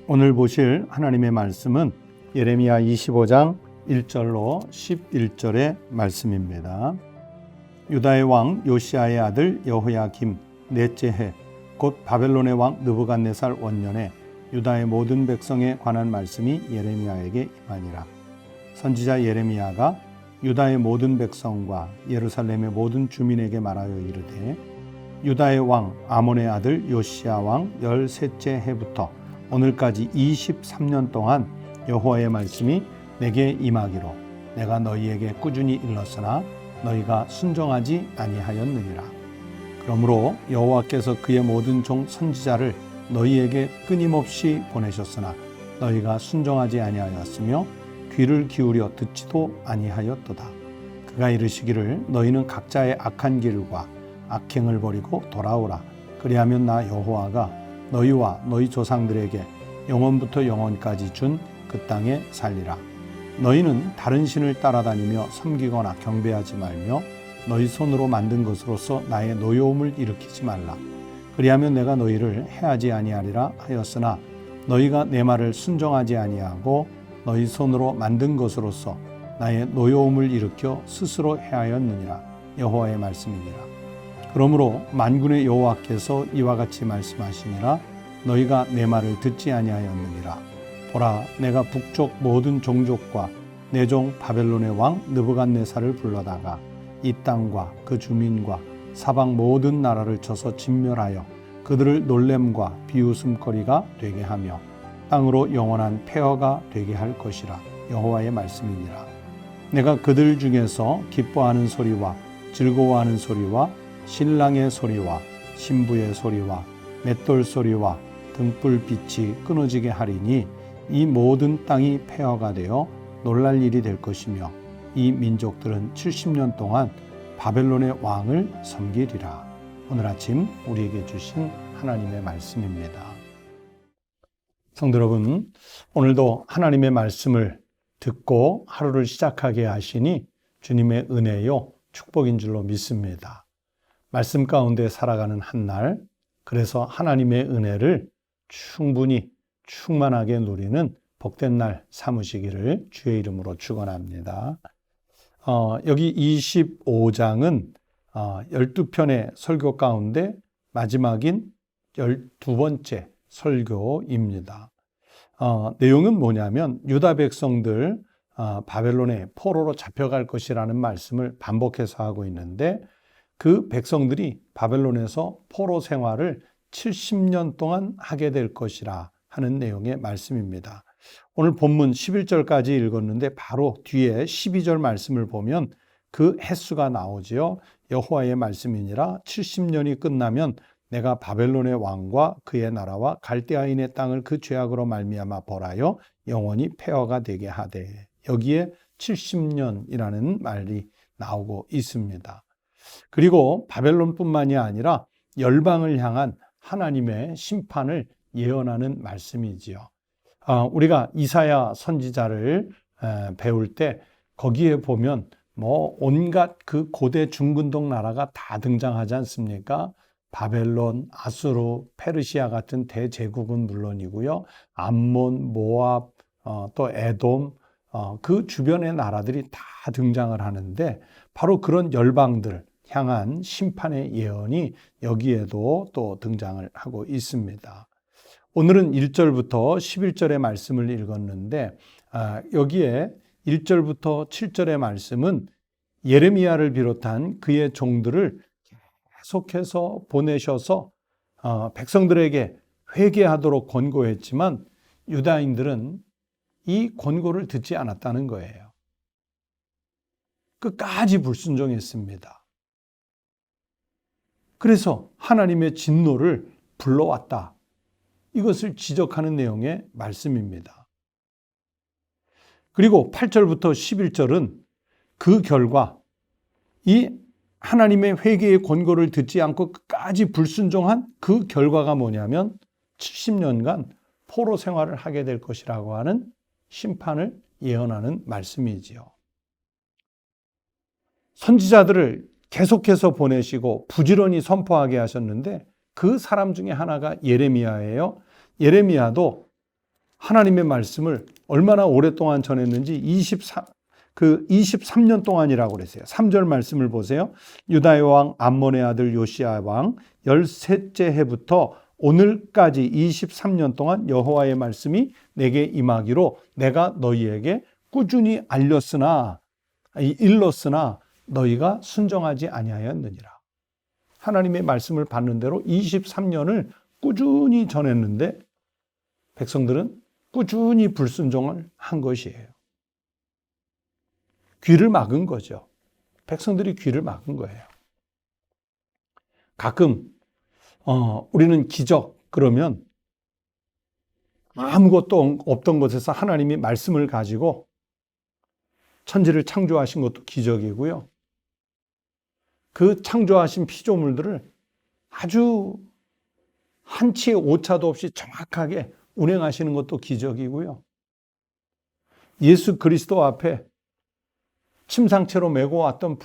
오늘 보실 하나님의 말씀은 예레미야 25장 1절로 11절의 말씀입니다. 유다의 왕 요시야의 아들 여호야김 넷째 해 곧 바벨론의 왕 느부갓네살 원년에 유다의 모든 백성에 관한 말씀이 예레미야에게 임하니라. 선지자 예레미야가 유다의 모든 백성과 예루살렘의 모든 주민에게 말하여 이르되 유다의 왕 아몬의 아들 요시야 왕 13째 해부터 오늘까지 23년 동안 여호와의 말씀이 내게 임하기로 내가 너희에게 꾸준히 일렀으나 너희가 순종하지 아니하였느니라. 그러므로 여호와께서 그의 모든 종 선지자를 너희에게 끊임없이 보내셨으나 너희가 순종하지 아니하였으며 귀를 기울여 듣지도 아니하였도다. 그가 이르시기를 너희는 각자의 악한 길과 악행을 버리고 돌아오라. 그리하면 나 여호와가 너희와 너희 조상들에게 영원부터 영원까지 준 그 땅에 살리라. 너희는 다른 신을 따라다니며 섬기거나 경배하지 말며 너희 손으로 만든 것으로서 나의 노여움을 일으키지 말라. 그리하면 내가 너희를 해하지 아니하리라 하였으나 너희가 내 말을 순종하지 아니하고 너희 손으로 만든 것으로서 나의 노여움을 일으켜 스스로 해하였느니라. 여호와의 말씀이니라. 그러므로 만군의 여호와께서 이와 같이 말씀하시니라. 너희가 내 말을 듣지 아니하였느니라. 보라, 내가 북쪽 모든 종족과 내 종 바벨론의 왕 느부갓네살을 불러다가 이 땅과 그 주민과 사방 모든 나라를 쳐서 진멸하여 그들을 놀램과 비웃음거리가 되게 하며 땅으로 영원한 폐허가 되게 할 것이라. 여호와의 말씀이니라. 내가 그들 중에서 기뻐하는 소리와 즐거워하는 소리와 신랑의 소리와 신부의 소리와 맷돌 소리와 등불빛이 끊어지게 하리니 이 모든 땅이 폐허가 되어 놀랄 일이 될 것이며 이 민족들은 70년 동안 바벨론의 왕을 섬기리라. 오늘 아침 우리에게 주신 하나님의 말씀입니다. 성도 여러분, 오늘도 하나님의 말씀을 듣고 하루를 시작하게 하시니 주님의 은혜요 축복인 줄로 믿습니다. 말씀 가운데 살아가는 한 날, 그래서 하나님의 은혜를 충분히 충만하게 누리는 복된 날 삼으시기를 주의 이름으로 축원합니다. 여기 25장은 12편의 설교 가운데 마지막인 12번째 설교입니다. 내용은 뭐냐면 유다 백성들 바벨론의 포로로 잡혀갈 것이라는 말씀을 반복해서 하고 있는데 그 백성들이 바벨론에서 포로 생활을 70년 동안 하게 될 것이라 하는 내용의 말씀입니다. 오늘 본문 11절까지 읽었는데 바로 뒤에 12절 말씀을 보면 그 횟수가 나오지요. 여호와의 말씀이니라 70년이 끝나면 내가 바벨론의 왕과 그의 나라와 갈대아인의 땅을 그 죄악으로 말미암아 벌하여 영원히 폐허가 되게 하되, 여기에 70년이라는 말이 나오고 있습니다. 그리고 바벨론뿐만이 아니라 열방을 향한 하나님의 심판을 예언하는 말씀이지요. 우리가 이사야 선지자를 배울 때 거기에 보면 온갖 그 고대 중근동 나라가 다 등장하지 않습니까? 바벨론, 아수르, 페르시아 같은 대제국은 물론이고요. 암몬, 모압, 또 에돔, 그 주변의 나라들이 다 등장을 하는데 바로 그런 열방들 향한 심판의 예언이 여기에도 또 등장을 하고 있습니다. 오늘은 1절부터 11절의 말씀을 읽었는데 여기에 1절부터 7절의 말씀은 예레미야를 비롯한 그의 종들을 계속해서 보내셔서 백성들에게 회개하도록 권고했지만 유다인들은 이 권고를 듣지 않았다는 거예요. 끝까지 불순종했습니다. 그래서 하나님의 진노를 불러왔다. 이것을 지적하는 내용의 말씀입니다. 그리고 8절부터 11절은 그 결과 이 하나님의 회개의 권고를 듣지 않고 끝까지 불순종한 그 결과가 뭐냐면 70년간 포로 생활을 하게 될 것이라고 하는 심판을 예언하는 말씀이지요. 선지자들을 계속해서 보내시고 부지런히 선포하게 하셨는데 그 사람 중에 하나가 예레미야예요. 예레미야도 하나님의 말씀을 얼마나 오랫동안 전했는지 23년 동안이라고 그랬어요. 3절 말씀을 보세요. 유다의 왕 암몬의 아들 요시야 왕 13째 해부터 오늘까지 23년 동안 여호와의 말씀이 내게 임하기로 내가 너희에게 꾸준히 일렀으나 너희가 순종하지 아니하였느니라. 하나님의 말씀을 받는 대로 23년을 꾸준히 전했는데 백성들은 꾸준히 불순종을 한 것이에요. 귀를 막은 거죠. 백성들이 귀를 막은 거예요. 가끔 우리는 기적 그러면 아무것도 없던 곳에서 하나님이 말씀을 가지고 천지를 창조하신 것도 기적이고요. 그 창조하신 피조물들을 아주 한치의 오차도 없이 정확하게 운행하시는 것도 기적이고요. 예수 그리스도 앞에 침상채로 메고 왔던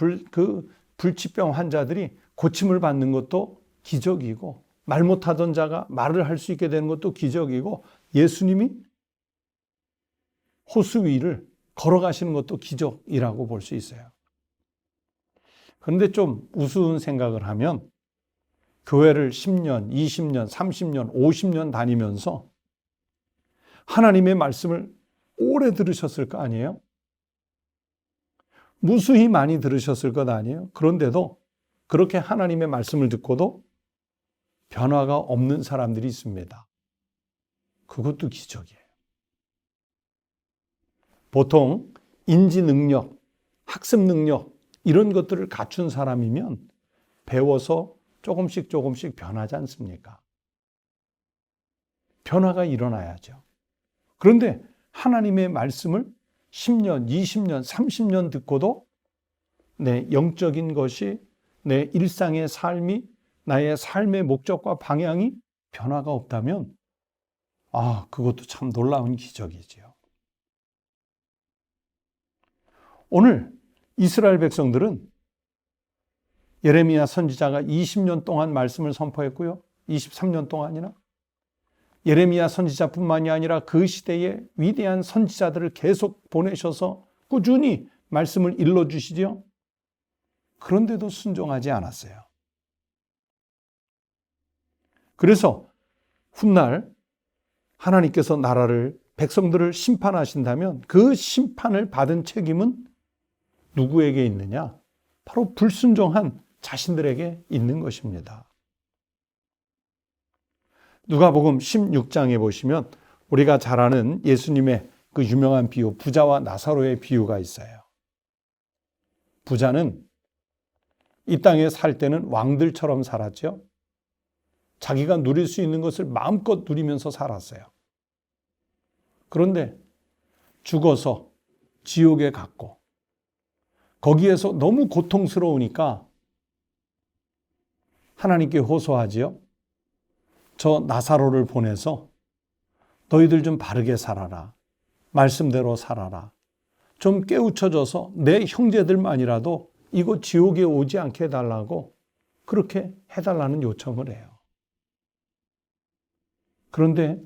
불치병 환자들이 고침을 받는 것도 기적이고, 말 못하던 자가 말을 할 수 있게 되는 것도 기적이고, 예수님이 호수 위를 걸어가시는 것도 기적이라고 볼 수 있어요. 그런데 좀 우스운 생각을 하면 교회를 10년, 20년, 30년, 50년 다니면서 하나님의 말씀을 오래 들으셨을 거 아니에요? 무수히 많이 들으셨을 것 아니에요? 그런데도 그렇게 하나님의 말씀을 듣고도 변화가 없는 사람들이 있습니다. 그것도 기적이에요. 보통 인지 능력, 학습 능력 이런 것들을 갖춘 사람이면 배워서 조금씩 변하지 않습니까? 변화가 일어나야죠. 그런데 하나님의 말씀을 10년, 20년, 30년 듣고도 내 영적인 것이, 내 일상의 삶이, 나의 삶의 목적과 방향이 변화가 없다면 그것도 참 놀라운 기적이지요. 오늘 이스라엘 백성들은 예레미야 선지자가 20년 동안 말씀을 선포했고요. 23년 동안이나 예레미야 선지자뿐만이 아니라 그 시대에 위대한 선지자들을 계속 보내셔서 꾸준히 말씀을 일러주시죠. 그런데도 순종하지 않았어요. 그래서 훗날 하나님께서 나라를, 백성들을 심판하신다면 그 심판을 받은 책임은 누구에게 있느냐? 바로 불순종한 자신들에게 있는 것입니다. 누가복음 16장에 보시면 우리가 잘 아는 예수님의 그 유명한 비유, 부자와 나사로의 비유가 있어요. 부자는 이 땅에 살 때는 왕들처럼 살았죠. 자기가 누릴 수 있는 것을 마음껏 누리면서 살았어요. 그런데 죽어서 지옥에 갔고 거기에서 너무 고통스러우니까 하나님께 호소하지요. 저 나사로를 보내서 너희들 좀 바르게 살아라. 말씀대로 살아라. 좀 깨우쳐져서 내 형제들만이라도 이곳 지옥에 오지 않게 해달라고 그렇게 해달라는 요청을 해요. 그런데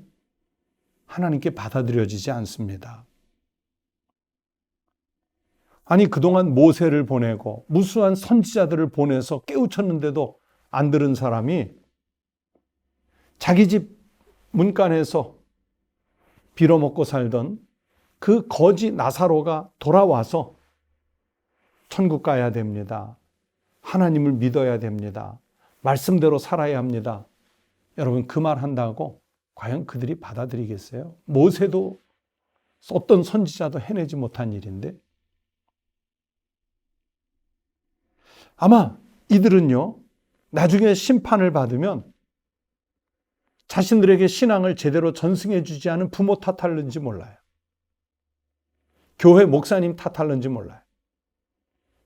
하나님께 받아들여지지 않습니다. 아니, 그동안 모세를 보내고 무수한 선지자들을 보내서 깨우쳤는데도 안 들은 사람이 자기 집 문간에서 빌어먹고 살던 그 거지 나사로가 돌아와서 천국 가야 됩니다. 하나님을 믿어야 됩니다. 말씀대로 살아야 합니다. 여러분, 그 말 한다고 과연 그들이 받아들이겠어요? 모세도 어떤 선지자도 해내지 못한 일인데. 아마 이들은요, 나중에 심판을 받으면 자신들에게 신앙을 제대로 전승해 주지 않은 부모 탓할는지 몰라요. 교회 목사님 탓할는지 몰라요.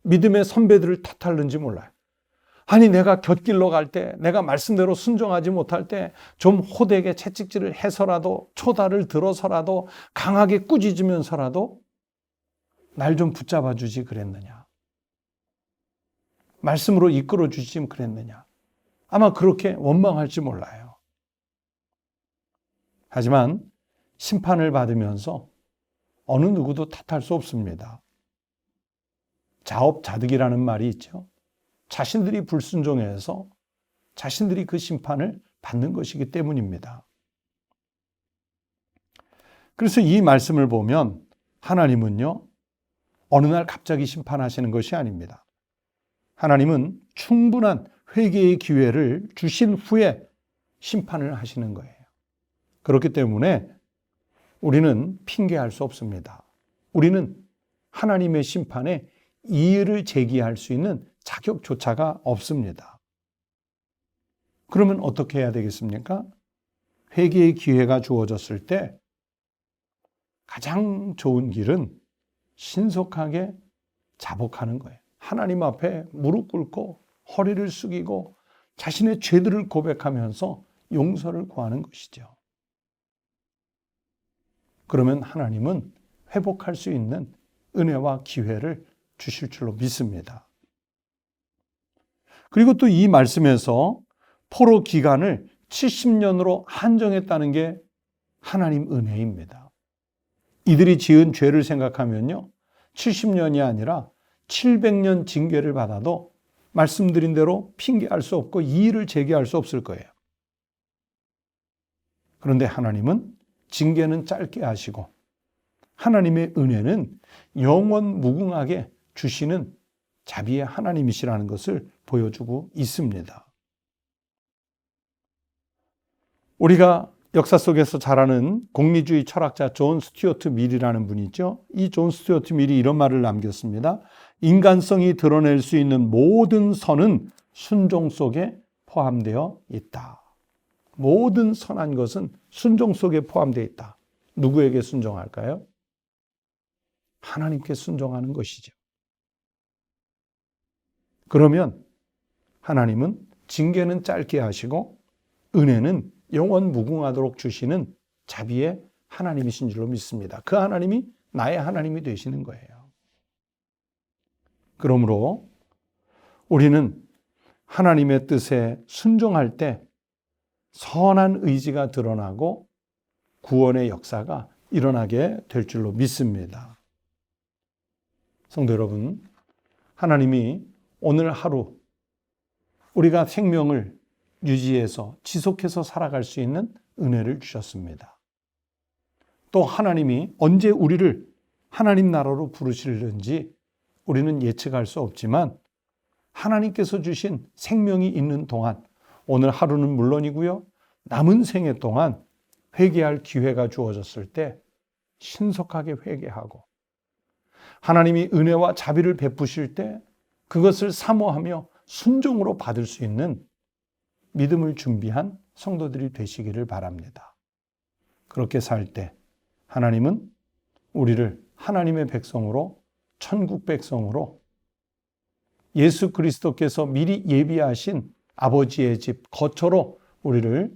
믿음의 선배들을 탓할는지 몰라요. 아니, 내가 곁길로 갈 때, 내가 말씀대로 순종하지 못할 때 좀 호되게 채찍질을 해서라도, 초다를 들어서라도, 강하게 꾸짖으면서라도 날 좀 붙잡아 주지 그랬느냐. 말씀으로 이끌어 주지 그랬느냐. 아마 그렇게 원망할지 몰라요. 하지만 심판을 받으면서 어느 누구도 탓할 수 없습니다. 자업자득이라는 말이 있죠. 자신들이 불순종해서 자신들이 그 심판을 받는 것이기 때문입니다. 그래서 이 말씀을 보면 하나님은요, 어느 날 갑자기 심판하시는 것이 아닙니다. 하나님은 충분한 회개의 기회를 주신 후에 심판을 하시는 거예요. 그렇기 때문에 우리는 핑계할 수 없습니다. 우리는 하나님의 심판에 이의를 제기할 수 있는 자격조차가 없습니다. 그러면 어떻게 해야 되겠습니까? 회개의 기회가 주어졌을 때 가장 좋은 길은 신속하게 자복하는 거예요. 하나님 앞에 무릎 꿇고 허리를 숙이고 자신의 죄들을 고백하면서 용서를 구하는 것이죠. 그러면 하나님은 회복할 수 있는 은혜와 기회를 주실 줄로 믿습니다. 그리고 또 이 말씀에서 포로 기간을 70년으로 한정했다는 게 하나님 은혜입니다. 이들이 지은 죄를 생각하면요, 70년이 아니라 700년 징계를 받아도 말씀드린 대로 핑계할 수 없고 이의를 제기할 수 없을 거예요. 그런데 하나님은 징계는 짧게 하시고 하나님의 은혜는 영원 무궁하게 주시는 자비의 하나님이시라는 것을 보여주고 있습니다. 우리가 역사 속에서 잘 아는 공리주의 철학자 존 스튜어트 밀이라는 분이 있죠. 이 존 스튜어트 밀이 이런 말을 남겼습니다. 인간성이 드러낼 수 있는 모든 선은 순종 속에 포함되어 있다. 모든 선한 것은 순종 속에 포함되어 있다. 누구에게 순종할까요? 하나님께 순종하는 것이죠. 그러면 하나님은 징계는 짧게 하시고 은혜는 영원 무궁하도록 주시는 자비의 하나님이신 줄로 믿습니다. 그 하나님이 나의 하나님이 되시는 거예요. 그러므로 우리는 하나님의 뜻에 순종할 때 선한 의지가 드러나고 구원의 역사가 일어나게 될 줄로 믿습니다. 성도 여러분, 하나님이 오늘 하루 우리가 생명을 유지해서 지속해서 살아갈 수 있는 은혜를 주셨습니다. 또 하나님이 언제 우리를 하나님 나라로 부르실는지 우리는 예측할 수 없지만 하나님께서 주신 생명이 있는 동안 오늘 하루는 물론이고요. 남은 생애 동안 회개할 기회가 주어졌을 때 신속하게 회개하고 하나님이 은혜와 자비를 베푸실 때 그것을 사모하며 순종으로 받을 수 있는 믿음을 준비한 성도들이 되시기를 바랍니다. 그렇게 살 때 하나님은 우리를 하나님의 백성으로, 천국 백성으로 예수 그리스도께서 미리 예비하신 아버지의 집 거처로 우리를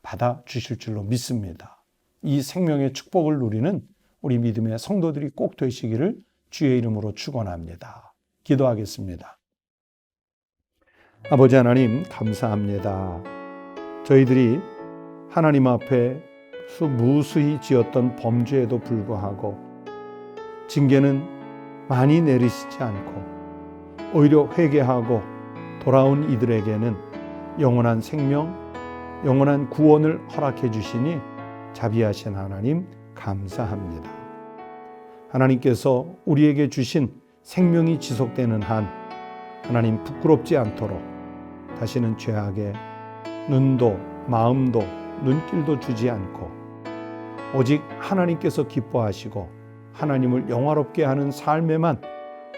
받아주실 줄로 믿습니다. 이 생명의 축복을 누리는 우리 믿음의 성도들이 꼭 되시기를 주의 이름으로 축원합니다. 기도하겠습니다. 아버지 하나님, 감사합니다. 저희들이 하나님 앞에 무수히 지었던 범죄에도 불구하고 징계는 많이 내리시지 않고 오히려 회개하고 돌아온 이들에게는 영원한 생명, 영원한 구원을 허락해 주시니 자비하신 하나님 감사합니다. 하나님께서 우리에게 주신 생명이 지속되는 한 하나님 부끄럽지 않도록 다시는 죄악에 눈도 마음도 눈길도 주지 않고 오직 하나님께서 기뻐하시고 하나님을 영화롭게 하는 삶에만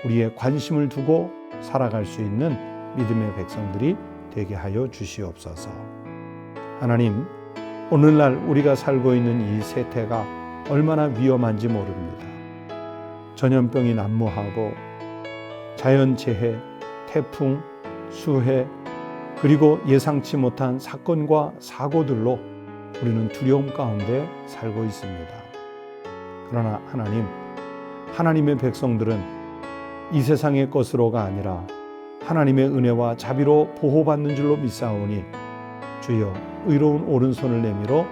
우리의 관심을 두고 살아갈 수 있는 믿음의 백성들이 되게 하여 주시옵소서. 하나님, 오늘날 우리가 살고 있는 이 세태가 얼마나 위험한지 모릅니다. 전염병이 난무하고 자연재해, 태풍, 수해, 그리고 예상치 못한 사건과 사고들로 우리는 두려움 가운데 살고 있습니다. 그러나 하나님, 하나님의 백성들은 이 세상의 것으로가 아니라 하나님의 은혜와 자비로 보호받는 줄로 믿사오니 주여 의로운 오른손을 내밀어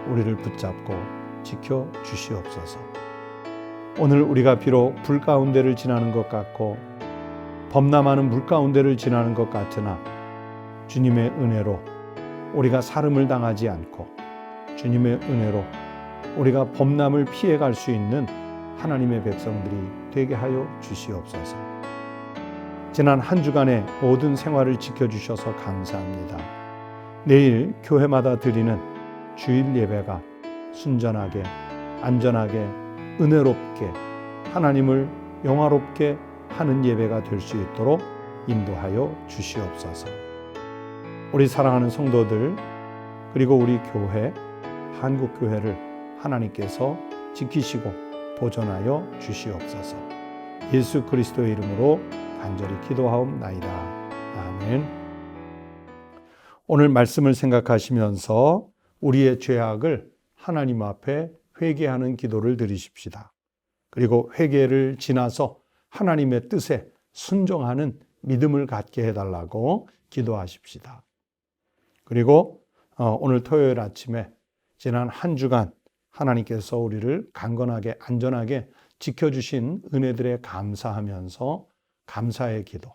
우리를 붙잡고 지켜 주시옵소서. 오늘 우리가 비록 불 가운데를 지나는 것 같고 범람하는 물 가운데를 지나는 것 같으나 주님의 은혜로 우리가 살음을 당하지 않고 주님의 은혜로 우리가 범람을 피해갈 수 있는 하나님의 백성들이 되게 하여 주시옵소서. 지난 한 주간의 모든 생활을 지켜주셔서 감사합니다. 내일 교회마다 드리는 주일 예배가 순전하게, 안전하게, 은혜롭게 하나님을 영화롭게 하는 예배가 될 수 있도록 인도하여 주시옵소서. 우리 사랑하는 성도들 그리고 우리 교회, 한국교회를 하나님께서 지키시고 보존하여 주시옵소서. 예수 그리스도의 이름으로 간절히 기도하옵나이다. 아멘. 오늘 말씀을 생각하시면서 우리의 죄악을 하나님 앞에 회개하는 기도를 드리십시다. 그리고 회개를 지나서 하나님의 뜻에 순종하는 믿음을 갖게 해달라고 기도하십시다. 그리고 오늘 토요일 아침에 지난 한 주간 하나님께서 우리를 강건하게 안전하게 지켜주신 은혜들에 감사하면서 감사의 기도,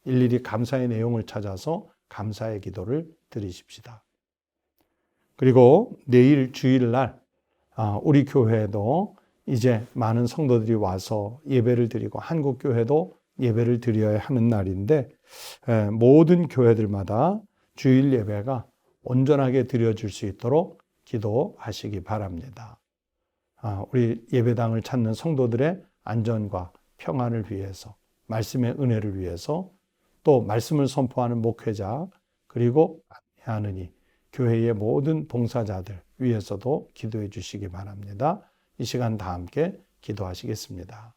일일이 감사의 내용을 찾아서 감사의 기도를 드리십시다. 그리고 내일 주일날 우리 교회도 이제 많은 성도들이 와서 예배를 드리고 한국교회도 예배를 드려야 하는 날인데 모든 교회들마다 주일 예배가 온전하게 드려질 수 있도록 기도하시기 바랍니다. 우리 예배당을 찾는 성도들의 안전과 평안을 위해서, 말씀의 은혜를 위해서, 또 말씀을 선포하는 목회자 그리고 안내하느니 교회의 모든 봉사자들 위해서도 기도해 주시기 바랍니다. 이 시간 다 함께 기도하시겠습니다.